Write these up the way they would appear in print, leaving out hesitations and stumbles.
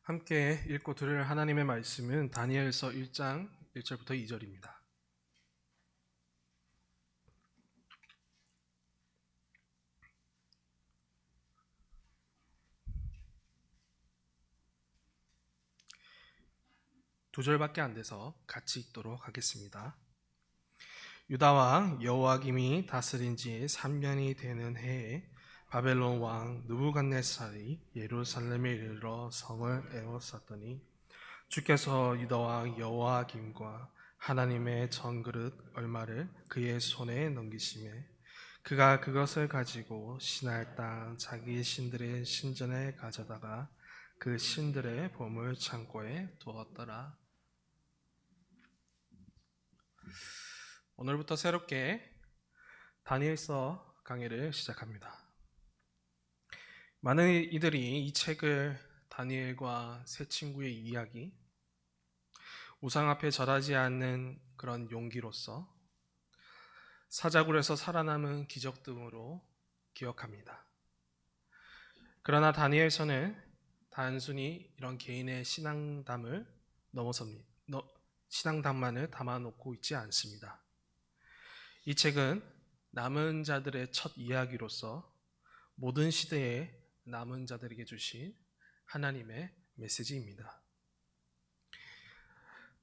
함께 읽고 들을 하나님의 말씀은 다니엘서 1장 1절부터 2절입니다. 두 절밖에 안 돼서 같이 읽도록 하겠습니다. 유다 왕 여호야김이 다스린 지 3년이 되는 해에 바벨론 왕 느부갓네살이 예루살렘에 이르러 성을 에워쌌더니 주께서 유다 왕 여호야김과 하나님의 전그릇 얼마를 그의 손에 넘기심에 그가 그것을 가지고 신할 땅 자기 신들의 신전에 가져다가 그 신들의 보물 창고에 두었더라. 오늘부터 새롭게 다니엘서 강의를 시작합니다. 많은 이들이 이 책을 다니엘과 세 친구의 이야기, 우상 앞에 절하지 않는 그런 용기로서 사자굴에서 살아남은 기적 등으로 기억합니다. 그러나 다니엘서는 단순히 이런 개인의 신앙담을 넘어섭니다. 신앙담만을 담아놓고 있지 않습니다. 이 책은 남은 자들의 첫 이야기로서 모든 시대에 남은 자들에게 주신 하나님의 메시지입니다.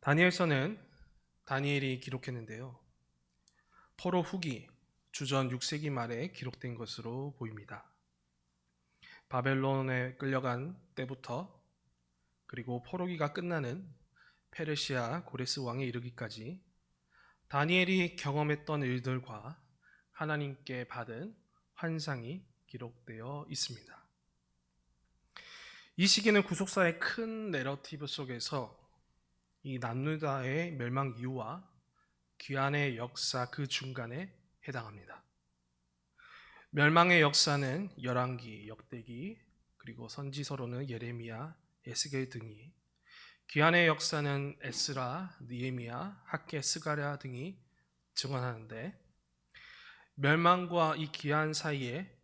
다니엘서는 다니엘이 기록했는데요. 포로 후기 주전 6세기 말에 기록된 것으로 보입니다. 바벨론에 끌려간 때부터 그리고 포로기가 끝나는 페르시아 고레스 왕에 이르기까지 다니엘이 경험했던 일들과 하나님께 받은 환상이 기록되어 있습니다. 이 시기는 구속사의 큰 내러티브 속에서 이 남유다의 멸망 이후와 귀환의 역사 그 중간에 해당합니다. 멸망의 역사는 열왕기, 역대기, 그리고 선지서로는 예레미야, 에스겔 등이, 귀환의 역사는 에스라, 느헤미야, 학개, 스가랴 등이 증언하는데, 멸망과 이 귀환 사이에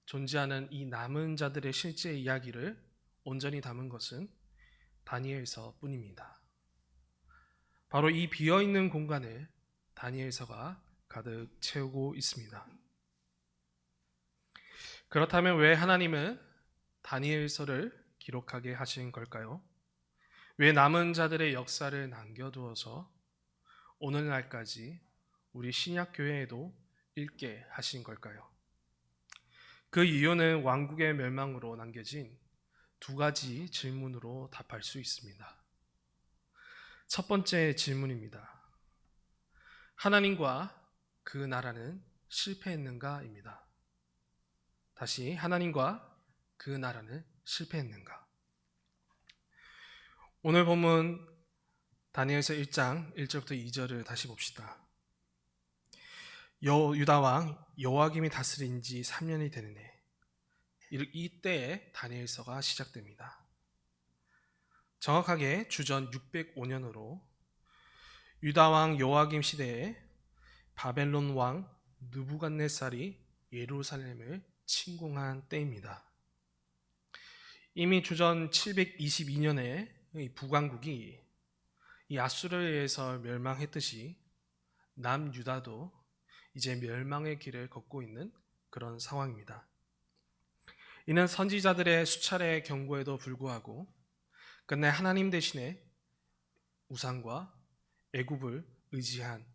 존재하는 이 남은 자들의 실제 이야기를 온전히 담은 것은 다니엘서 뿐입니다. 바로 이 비어있는 공간을 다니엘서가 가득 채우고 있습니다. 그렇다면 왜 하나님은 다니엘서를 기록하게 하신 걸까요? 왜 남은 자들의 역사를 남겨두어서 오늘날까지 우리 신약교회에도 읽게 하신 걸까요? 그 이유는 왕국의 멸망으로 남겨진 두 가지 질문으로 답할 수 있습니다. 첫 번째 질문입니다. 하나님과 그 나라는 실패했는가입니다. 다시, 하나님과 그 나라는 실패했는가? 오늘 본문 다니엘서 1장 1절부터 2절을 다시 봅시다. 유다 왕 여호야김이 다스린 지 3년이 되는 해, 이때에 다니엘서가 시작됩니다. 정확하게 주전 605년으로 유다 왕 여호야김 시대에 바벨론 왕 느부갓네살이 예루살렘을 침공한 때입니다. 이미 주전 722년에 북왕국이 이 아수르에 의해서 멸망했듯이 남유다도 이제 멸망의 길을 걷고 있는 그런 상황입니다. 이는 선지자들의 수차례 경고에도 불구하고 끝내 하나님 대신에 우상과 애굽을 의지한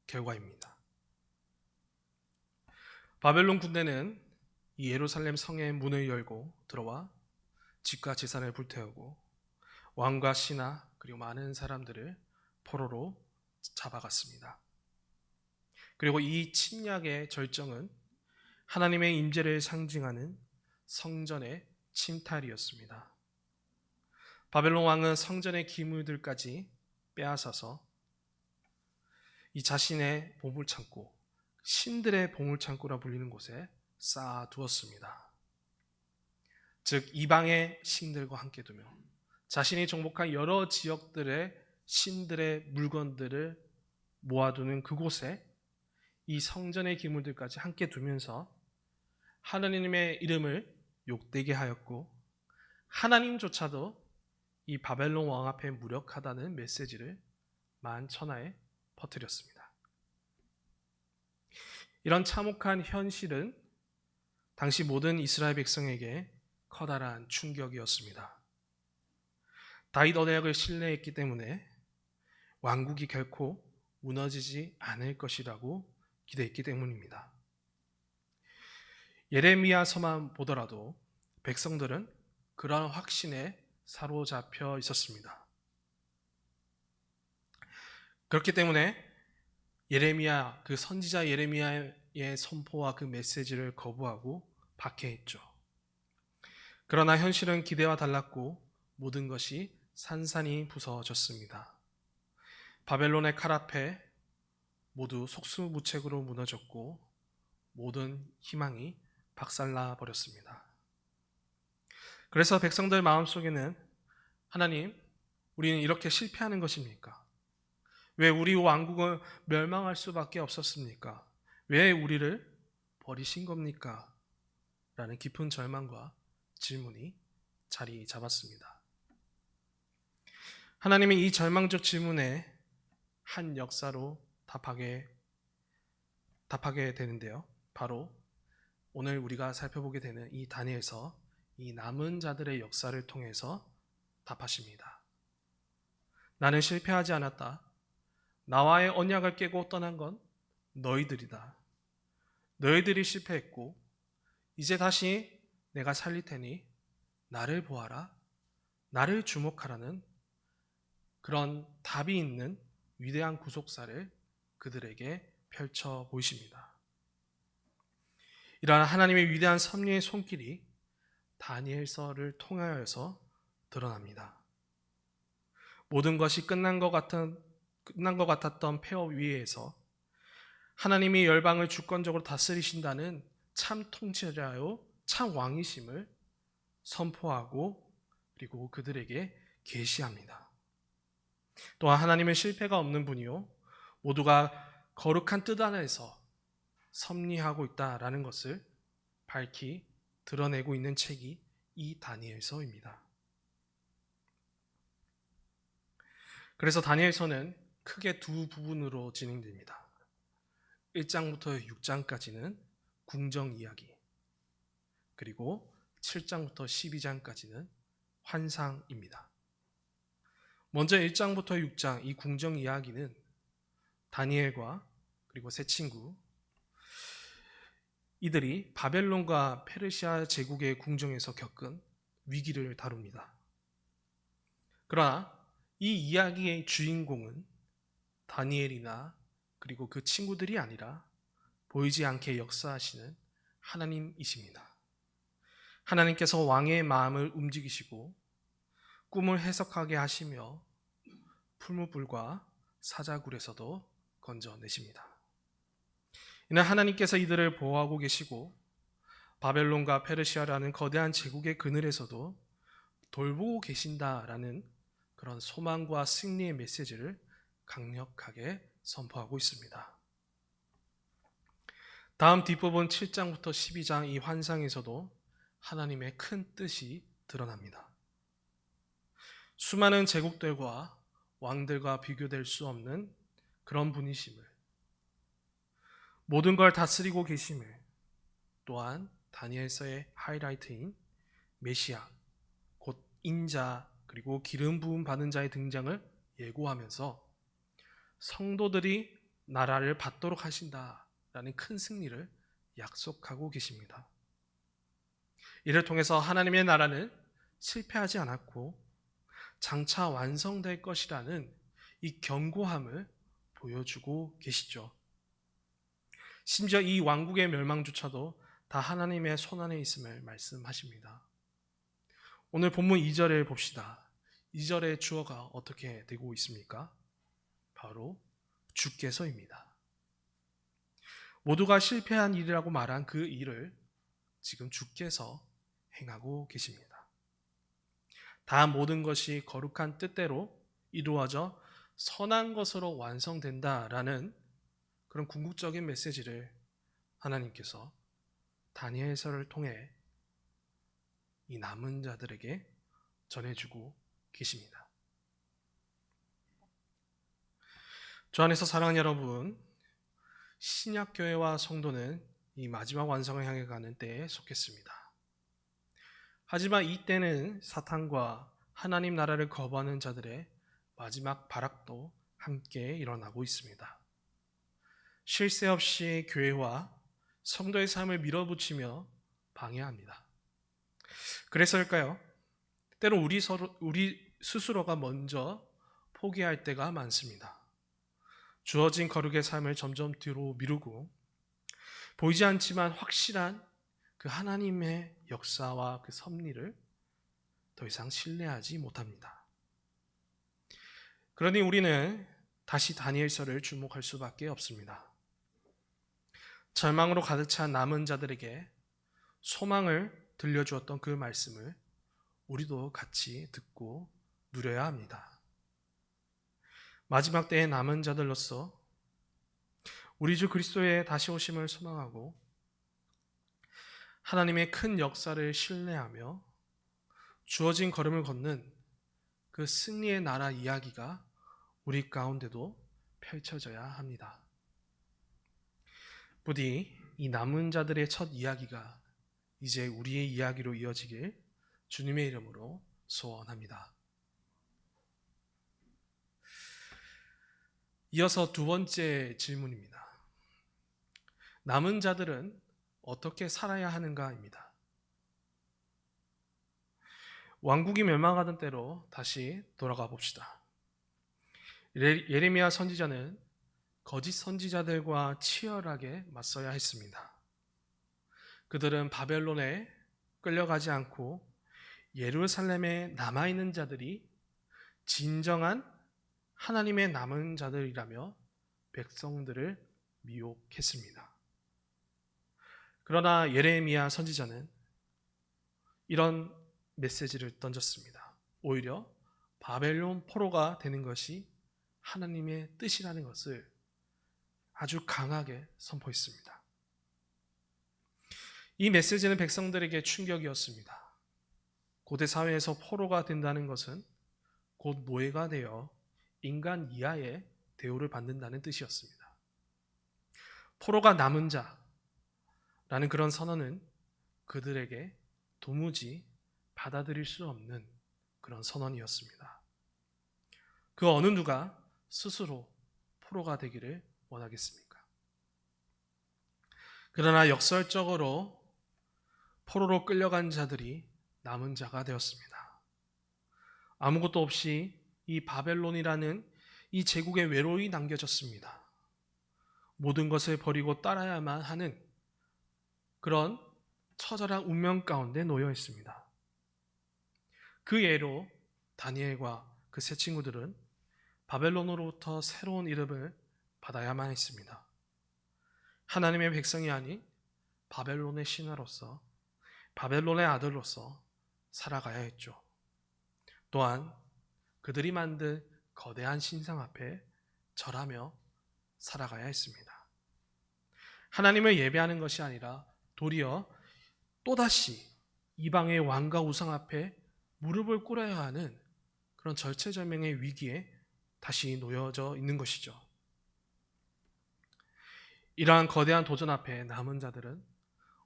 결과입니다. 바벨론 군대는 이 예루살렘 성의 문을 열고 들어와 집과 재산을 불태우고 왕과 신하 그리고 많은 사람들을 포로로 잡아갔습니다. 그리고 이 침략의 절정은 하나님의 임재를 상징하는 성전의 침탈이었습니다. 바벨론 왕은 성전의 기물들까지 빼앗아서 이 자신의 보물창고, 신들의 보물창고라 불리는 곳에 쌓아두었습니다. 즉 이방의 신들과 함께 두며 자신이 정복한 여러 지역들의 신들의 물건들을 모아두는 그곳에 이 성전의 기물들까지 함께 두면서 하나님의 이름을 욕되게 하였고 하나님조차도 이 바벨론 왕 앞에 무력하다는 메시지를 만천하에 퍼뜨렸습니다. 이런 참혹한 현실은 당시 모든 이스라엘 백성에게 커다란 충격이었습니다. 다윗 언약을 신뢰했기 때문에 왕국이 결코 무너지지 않을 것이라고 기대했기 때문입니다. 예레미야서만 보더라도 백성들은 그러한 확신에 사로잡혀 있었습니다. 그렇기 때문에 예레미야, 그 선지자 예레미야의 선포와 그 메시지를 거부하고 박해했죠. 그러나 현실은 기대와 달랐고 모든 것이 산산이 부서졌습니다. 바벨론의 칼 앞에 모두 속수무책으로 무너졌고 모든 희망이 박살나 버렸습니다. 그래서 백성들 마음속에는 하나님, 우리는 이렇게 실패하는 것입니까? 왜 우리 왕국은 멸망할 수밖에 없었습니까? 왜 우리를 버리신 겁니까? 라는 깊은 절망과 질문이 자리 잡았습니다. 하나님이 이 절망적 질문에 한 역사로 답하게 되는데요. 바로 오늘 우리가 살펴보게 되는 이 다니엘서 이 남은 자들의 역사를 통해서 답하십니다. 나는 실패하지 않았다. 나와의 언약을 깨고 떠난 건 너희들이다. 너희들이 실패했고 이제 다시 내가 살릴 테니 나를 보아라. 나를 주목하라는 그런 답이 있는 위대한 구속사를 그들에게 펼쳐 보이십니다. 이러한 하나님의 위대한 섭리의 손길이 다니엘서를 통하여서 드러납니다. 모든 것이 끝난 것 같았던 폐허 위에서 하나님이 열방을 주권적으로 다스리신다는 참 통치자요 참 왕이심을 선포하고 그리고 그들에게 계시합니다. 또한 하나님은 실패가 없는 분이요 모두가 거룩한 뜻 안에서 섭리하고 있다라는 것을 밝히 드러내고 있는 책이 이 다니엘서입니다. 그래서 다니엘서는 크게 두 부분으로 진행됩니다. 1장부터 6장까지는 궁정 이야기, 그리고 7장부터 12장까지는 환상입니다. 먼저 1장부터 6장 이 궁정 이야기는 다니엘과 그리고 세 친구 이들이 바벨론과 페르시아 제국의 궁정에서 겪은 위기를 다룹니다. 그러나 이 이야기의 주인공은 다니엘이나 그리고 그 친구들이 아니라 보이지 않게 역사하시는 하나님이십니다. 하나님께서 왕의 마음을 움직이시고 꿈을 해석하게 하시며 풀무불과 사자굴에서도 건져내십니다. 이는 하나님께서 이들을 보호하고 계시고 바벨론과 페르시아라는 거대한 제국의 그늘에서도 돌보고 계신다라는 그런 소망과 승리의 메시지를 강력하게 선포하고 있습니다. 다음 뒷부분 7장부터 12장 이 환상에서도 하나님의 큰 뜻이 드러납니다. 수많은 제국들과 왕들과 비교될 수 없는 그런 분이심을, 모든 걸 다스리고 계심을, 또한 다니엘서의 하이라이트인 메시아, 곧 인자 그리고 기름 부음 받은 자의 등장을 예고하면서 성도들이 나라를 받도록 하신다라는 큰 승리를 약속하고 계십니다. 이를 통해서 하나님의 나라는 실패하지 않았고 장차 완성될 것이라는 이 견고함을 보여주고 계시죠. 심지어 이 왕국의 멸망조차도 다 하나님의 손안에 있음을 말씀하십니다. 오늘 본문 2절을 봅시다. 2절의 주어가 어떻게 되고 있습니까? 바로 주께서입니다. 모두가 실패한 일이라고 말한 그 일을 지금 주께서 행하고 계십니다. 다 모든 것이 거룩한 뜻대로 이루어져 선한 것으로 완성된다라는 그런 궁극적인 메시지를 하나님께서 다니엘서를 통해 이 남은 자들에게 전해주고 계십니다. 주 안에서 사랑하는 여러분, 신약교회와 성도는 이 마지막 완성을 향해 가는 때에 속했습니다. 하지만 이때는 사탄과 하나님 나라를 거부하는 자들의 마지막 발악도 함께 일어나고 있습니다. 쉴 새 없이 교회와 성도의 삶을 밀어붙이며 방해합니다. 그래서일까요? 때로 우리 스스로가 먼저 포기할 때가 많습니다. 주어진 거룩의 삶을 점점 뒤로 미루고 보이지 않지만 확실한 그 하나님의 역사와 그 섭리를 더 이상 신뢰하지 못합니다. 그러니 우리는 다시 다니엘서를 주목할 수밖에 없습니다. 절망으로 가득 찬 남은 자들에게 소망을 들려주었던 그 말씀을 우리도 같이 듣고 누려야 합니다. 마지막 때의 남은 자들로서 우리 주 그리스도의 다시 오심을 소망하고 하나님의 큰 역사를 신뢰하며 주어진 걸음을 걷는 그 승리의 나라 이야기가 우리 가운데도 펼쳐져야 합니다. 부디 이 남은 자들의 첫 이야기가 이제 우리의 이야기로 이어지길 주님의 이름으로 소원합니다. 이어서 두 번째 질문입니다. 남은 자들은 어떻게 살아야 하는가입니다. 왕국이 멸망하던 때로 다시 돌아가 봅시다. 예레미야 선지자는 거짓 선지자들과 치열하게 맞서야 했습니다. 그들은 바벨론에 끌려가지 않고 예루살렘에 남아있는 자들이 진정한 하나님의 남은 자들이라며 백성들을 미혹했습니다. 그러나 예레미야 선지자는 이런 메시지를 던졌습니다. 오히려 바벨론 포로가 되는 것이 하나님의 뜻이라는 것을 아주 강하게 선포했습니다. 이 메시지는 백성들에게 충격이었습니다. 고대 사회에서 포로가 된다는 것은 곧 노예가 되어 인간 이하의 대우를 받는다는 뜻이었습니다. 포로가 남은 자라는 그런 선언은 그들에게 도무지 받아들일 수 없는 그런 선언이었습니다. 그 어느 누가 스스로 포로가 되기를 원하겠습니까? 그러나 역설적으로 포로로 끌려간 자들이 남은 자가 되었습니다. 아무것도 없이 이 바벨론이라는 이 제국에 외로이 남겨졌습니다. 모든 것을 버리고 따라야만 하는 그런 처절한 운명 가운데 놓여 있습니다. 그 예로 다니엘과 그 세 친구들은 바벨론으로부터 새로운 이름을 받아야만 했습니다. 하나님의 백성이 아닌 바벨론의 신하로서, 바벨론의 아들로서 살아가야 했죠. 또한 그들이 만든 거대한 신상 앞에 절하며 살아가야 했습니다. 하나님을 예배하는 것이 아니라 도리어 또다시 이방의 왕과 우상 앞에 무릎을 꿇어야 하는 그런 절체절명의 위기에 다시 놓여져 있는 것이죠. 이러한 거대한 도전 앞에 남은 자들은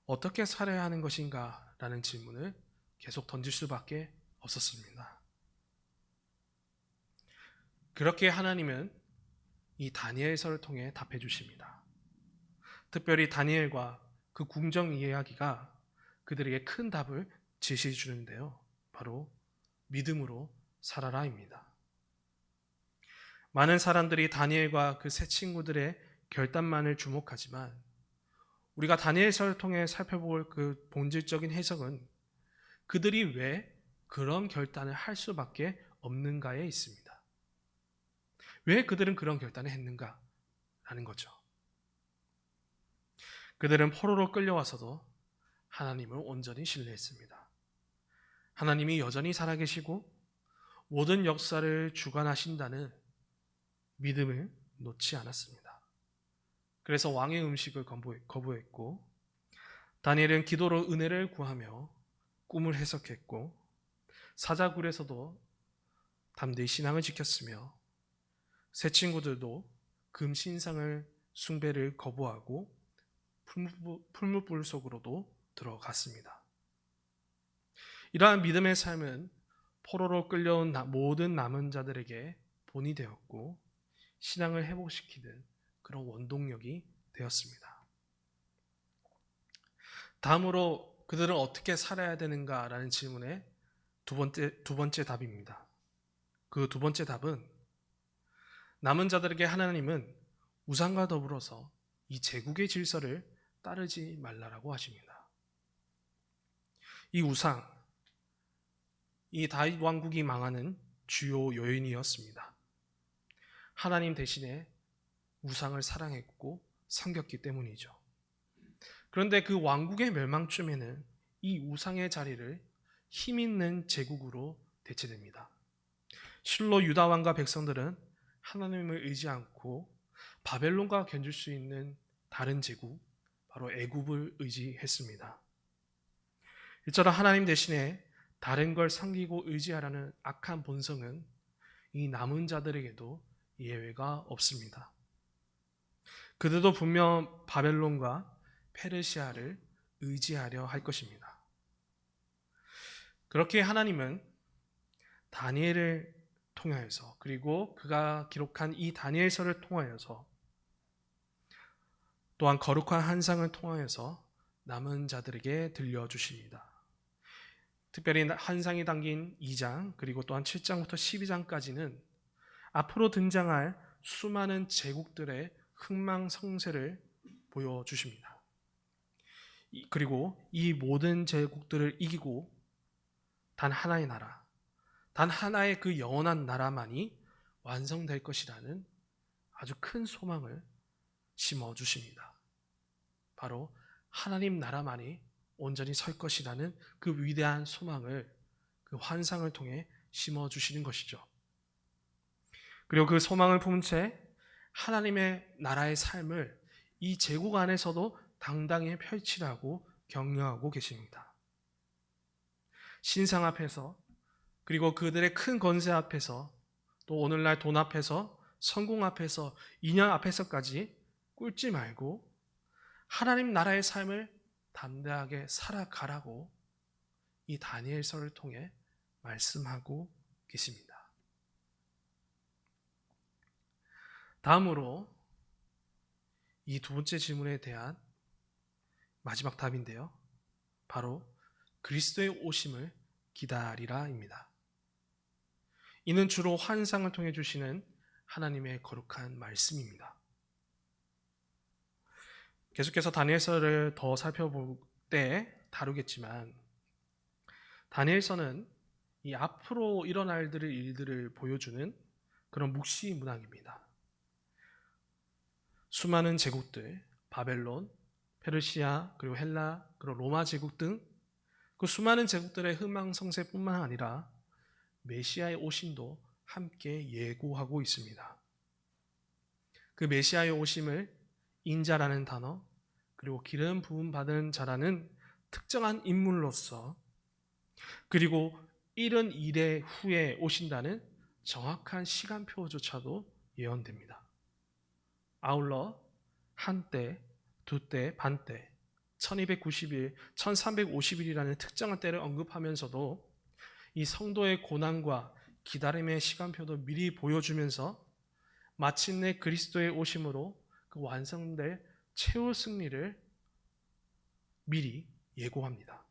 어떻게 살아야 하는 것인가? 라는 질문을 계속 던질 수밖에 없었습니다. 그렇게 하나님은 이 다니엘서를 통해 답해 주십니다. 특별히 다니엘과 그 궁정 이야기가 그들에게 큰 답을 제시해 주는데요. 바로 믿음으로 살아라입니다. 많은 사람들이 다니엘과 그 세 친구들의 결단만을 주목하지만 우리가 다니엘서를 통해 살펴볼 그 본질적인 해석은 그들이 왜 그런 결단을 할 수밖에 없는가에 있습니다. 왜 그들은 그런 결단을 했는가라는 거죠. 그들은 포로로 끌려와서도 하나님을 온전히 신뢰했습니다. 하나님이 여전히 살아계시고 모든 역사를 주관하신다는 믿음을 놓지 않았습니다. 그래서 왕의 음식을 거부했고 다니엘은 기도로 은혜를 구하며 꿈을 해석했고 사자굴에서도 담대히 신앙을 지켰으며 세 친구들도 금신상을 숭배를 거부하고 풀무불 속으로도 들어갔습니다. 이러한 믿음의 삶은 포로로 끌려온 모든 남은 자들에게 본이 되었고 신앙을 회복시키는 그런 원동력이 되었습니다. 다음으로 그들은 어떻게 살아야 되는가라는 질문의 두 번째 답입니다. 그 두 번째 답은 남은 자들에게 하나님은 우상과 더불어서 이 제국의 질서를 따르지 말라라고 하십니다. 이 우상, 이 다윗 왕국이 망하는 주요 요인이었습니다. 하나님 대신에 우상을 사랑했고 섬겼기 때문이죠. 그런데 그 왕국의 멸망쯤에는 이 우상의 자리를 힘있는 제국으로 대체됩니다. 실로 유다 왕과 백성들은 하나님을 의지 않고 바벨론과 견줄 수 있는 다른 제국, 바로 애굽을 의지했습니다. 이처럼 하나님 대신에 다른 걸 섬기고 의지하라는 악한 본성은 이 남은 자들에게도 예외가 없습니다. 그들도 분명 바벨론과 페르시아를 의지하려 할 것입니다. 그렇게 하나님은 다니엘을 통하여서, 그리고 그가 기록한 이 다니엘서를 통하여서, 또한 거룩한 환상을 통하여서 남은 자들에게 들려주십니다. 특별히 환상이 담긴 2장 그리고 또한 7장부터 12장까지는 앞으로 등장할 수많은 제국들의 흥망성쇠를 보여주십니다. 그리고 이 모든 제국들을 이기고 단 하나의 나라, 단 하나의 그 영원한 나라만이 완성될 것이라는 아주 큰 소망을 심어주십니다. 바로 하나님 나라만이 온전히 설 것이라는 그 위대한 소망을 그 환상을 통해 심어주시는 것이죠. 그리고 그 소망을 품은 채 하나님의 나라의 삶을 이 제국 안에서도 당당히 펼치라고 격려하고 계십니다. 신상 앞에서, 그리고 그들의 큰 권세 앞에서, 또 오늘날 돈 앞에서, 성공 앞에서, 인연 앞에서까지 꿇지 말고 하나님 나라의 삶을 담대하게 살아가라고 이 다니엘서를 통해 말씀하고 계십니다. 다음으로 이 두 번째 질문에 대한 마지막 답인데요. 바로 그리스도의 오심을 기다리라입니다. 이는 주로 환상을 통해 주시는 하나님의 거룩한 말씀입니다. 계속해서 다니엘서를 더 살펴볼 때 다루겠지만, 다니엘서는 이 앞으로 일어날 일들을 보여주는 그런 묵시 문학입니다. 수많은 제국들, 바벨론, 페르시아, 그리고 헬라, 그리고 로마 제국 등 그 수많은 제국들의 흥망성쇠뿐만 아니라 메시아의 오심도 함께 예고하고 있습니다. 그 메시아의 오심을 인자라는 단어, 그리고 기름 부음 받은 자라는 특정한 인물로서, 그리고 이른 이래 후에 오신다는 정확한 시간표조차도 예언됩니다. 아울러 한때, 두때, 반때, 1290일, 1350일이라는 특정한 때를 언급하면서도 이 성도의 고난과 기다림의 시간표도 미리 보여주면서 마침내 그리스도의 오심으로 그 완성될 최후 승리를 미리 예고합니다.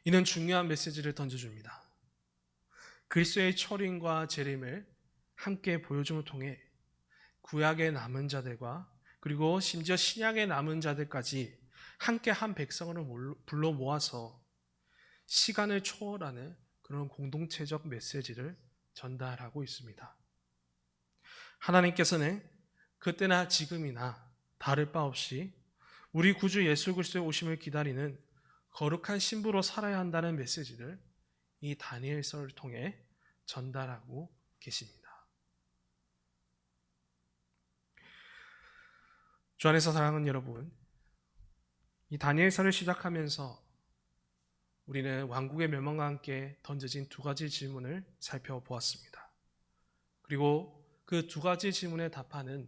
이는 중요한 메시지를 던져줍니다. 그리스도의 초림과 재림을 함께 보여줌을 통해 구약의 남은 자들과 그리고 심지어 신약의 남은 자들까지 함께 한 백성을 불러 모아서 시간을 초월하는 그런 공동체적 메시지를 전달하고 있습니다. 하나님께서는 그때나 지금이나 다를 바 없이 우리 구주 예수 그리스도의 오심을 기다리는 거룩한 신부로 살아야 한다는 메시지를 이 다니엘서를 통해 전달하고 계십니다. 주 안에서 사랑하는 여러분, 이 다니엘서를 시작하면서 우리는 왕국의 멸망과 함께 던져진 두 가지 질문을 살펴보았습니다. 그리고 그 두 가지 질문에 답하는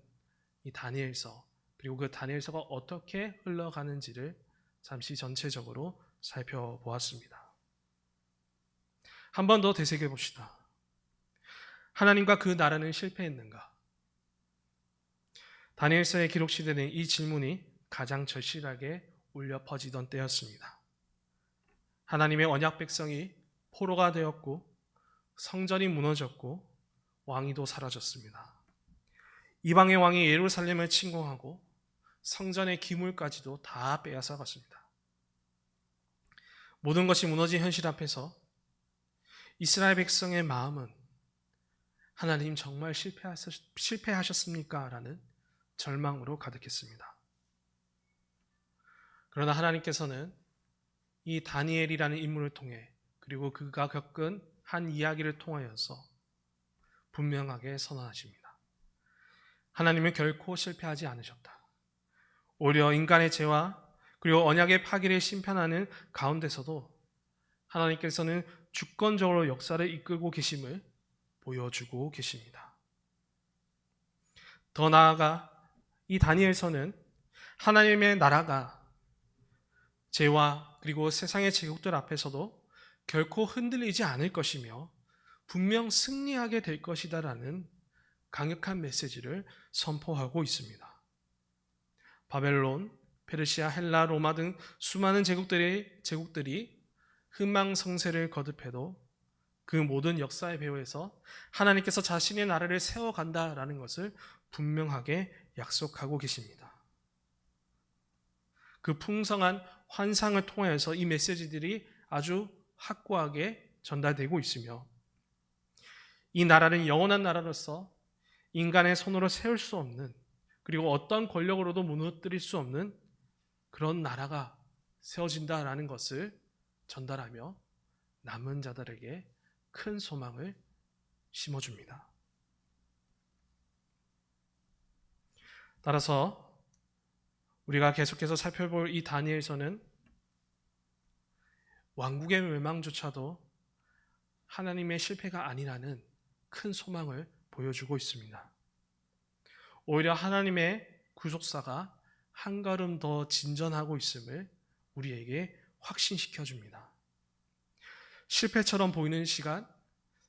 이 다니엘서, 그리고 그 다니엘서가 어떻게 흘러가는지를 잠시 전체적으로 살펴보았습니다. 한 번 더 되새겨 봅시다. 하나님과 그 나라는 실패했는가? 다니엘서에 기록시되는 이 질문이 가장 절실하게 울려 퍼지던 때였습니다. 하나님의 언약 백성이 포로가 되었고 성전이 무너졌고 왕위도 사라졌습니다. 이방의 왕이 예루살렘을 침공하고 성전의 기물까지도 다 빼앗아 갔습니다. 모든 것이 무너진 현실 앞에서 이스라엘 백성의 마음은 하나님 정말 실패하셨습니까? 라는 절망으로 가득했습니다. 그러나 하나님께서는 이 다니엘이라는 인물을 통해, 그리고 그가 겪은 한 이야기를 통하여서 분명하게 선언하십니다. 하나님은 결코 실패하지 않으셨다. 오히려 인간의 죄와 그리고 언약의 파기를 심판하는 가운데서도 하나님께서는 주권적으로 역사를 이끌고 계심을 보여주고 계십니다. 더 나아가 이 다니엘서는 하나님의 나라가 죄와 그리고 세상의 제국들 앞에서도 결코 흔들리지 않을 것이며 분명 승리하게 될 것이다라는 강력한 메시지를 선포하고 있습니다. 바벨론, 페르시아, 헬라, 로마 등 수많은 제국들이 흥망성쇠를 거듭해도 그 모든 역사의 배후에서 하나님께서 자신의 나라를 세워간다라는 것을 분명하게 약속하고 계십니다. 그 풍성한 환상을 통해서 이 메시지들이 아주 확고하게 전달되고 있으며, 이 나라는 영원한 나라로서 인간의 손으로 세울 수 없는, 그리고 어떤 권력으로도 무너뜨릴 수 없는 그런 나라가 세워진다라는 것을 전달하며 남은 자들에게 큰 소망을 심어줍니다. 따라서 우리가 계속해서 살펴볼 이 다니엘서는 왕국의 멸망조차도 하나님의 실패가 아니라는 큰 소망을 보여주고 있습니다. 오히려 하나님의 구속사가 한 걸음 더 진전하고 있음을 우리에게 확신시켜 줍니다. 실패처럼 보이는 시간,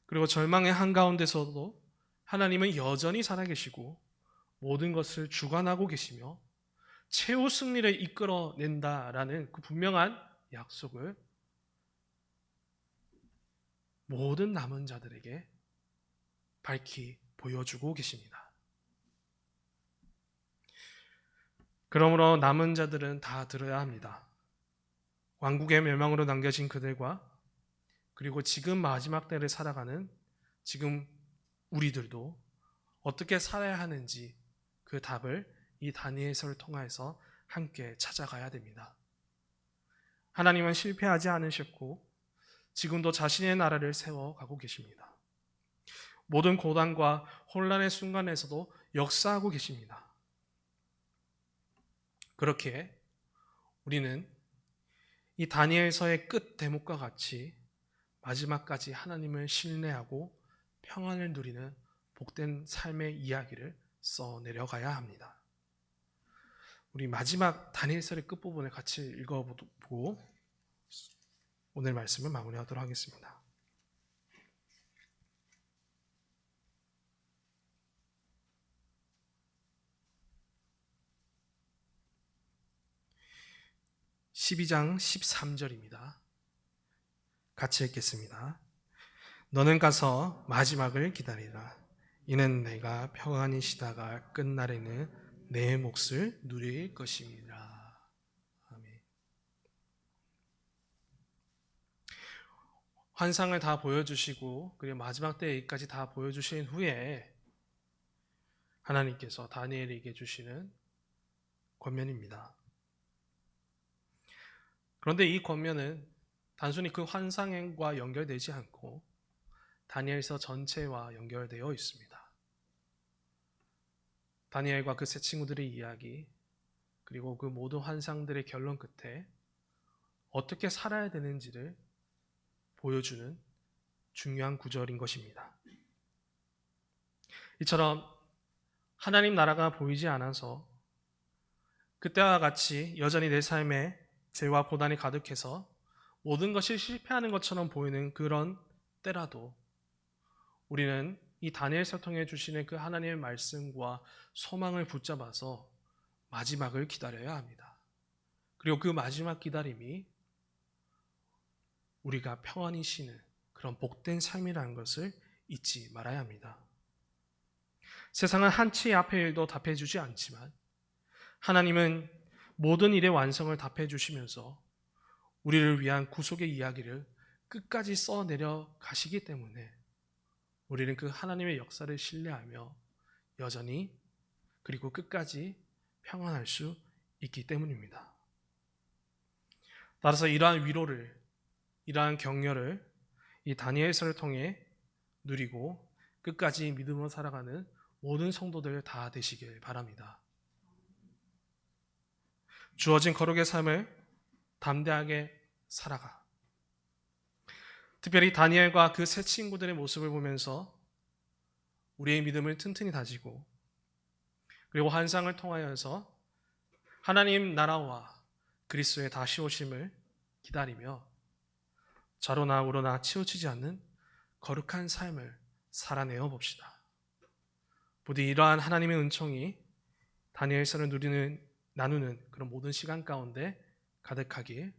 그리고 절망의 한가운데서도 하나님은 여전히 살아계시고 모든 것을 주관하고 계시며 최후 승리를 이끌어낸다라는 그 분명한 약속을 모든 남은 자들에게 밝히 보여주고 계십니다. 그러므로 남은 자들은 다 들어야 합니다. 왕국의 멸망으로 남겨진 그들과, 그리고 지금 마지막 때를 살아가는 지금 우리들도 어떻게 살아야 하는지 그 답을 이 다니엘서를 통해서 함께 찾아가야 됩니다. 하나님은 실패하지 않으셨고 지금도 자신의 나라를 세워가고 계십니다. 모든 고난과 혼란의 순간에서도 역사하고 계십니다. 그렇게 우리는 이 다니엘서의 끝 대목과 같이 마지막까지 하나님을 신뢰하고 평안을 누리는 복된 삶의 이야기를 써내려가야 합니다. 우리 마지막 다니엘서의 끝부분을 같이 읽어보고 오늘 말씀을 마무리하도록 하겠습니다. (12장) 13절입니다. 같이 읽겠습니다. 너는 가서 마지막을 기다리라. 이는 내가 평안히 쉬다가 끝날에는 내 몫을 누릴 것입니다. 아멘. 환상을 다 보여주시고 그리고 마지막 때까지 다 보여주신 후에 하나님께서 다니엘에게 주시는 권면입니다. 그런데 이 권면은 단순히 그 환상과 연결되지 않고 다니엘서 전체와 연결되어 있습니다. 다니엘과 그 세 친구들의 이야기, 그리고 그 모든 환상들의 결론 끝에 어떻게 살아야 되는지를 보여주는 중요한 구절인 것입니다. 이처럼 하나님 나라가 보이지 않아서 그때와 같이 여전히 내 삶에 죄와 고난이 가득해서 모든 것이 실패하는 것처럼 보이는 그런 때라도 우리는 이 다니엘서 통해 주시는 그 하나님의 말씀과 소망을 붙잡아서 마지막을 기다려야 합니다. 그리고 그 마지막 기다림이 우리가 평안히 쉬는 그런 복된 삶이라는 것을 잊지 말아야 합니다. 세상은 한치의 앞의 일도 답해주지 않지만 하나님은 모든 일의 완성을 답해주시면서 우리를 위한 구속의 이야기를 끝까지 써내려 가시기 때문에 우리는 그 하나님의 역사를 신뢰하며 여전히 그리고 끝까지 평안할 수 있기 때문입니다. 따라서 이러한 위로를, 이러한 격려를 이 다니엘서를 통해 누리고 끝까지 믿음으로 살아가는 모든 성도들 다 되시길 바랍니다. 주어진 거룩의 삶을 담대하게 살아가. 특별히 다니엘과 그 세 친구들의 모습을 보면서 우리의 믿음을 튼튼히 다지고 그리고 환상을 통하여서 하나님 나라와 그리스도의 다시 오심을 기다리며 좌로나 우로나 치우치지 않는 거룩한 삶을 살아내어 봅시다. 부디 이러한 하나님의 은총이 다니엘서를 나누는 그런 모든 시간 가운데 가득하길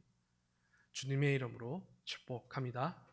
주님의 이름으로 축복합니다.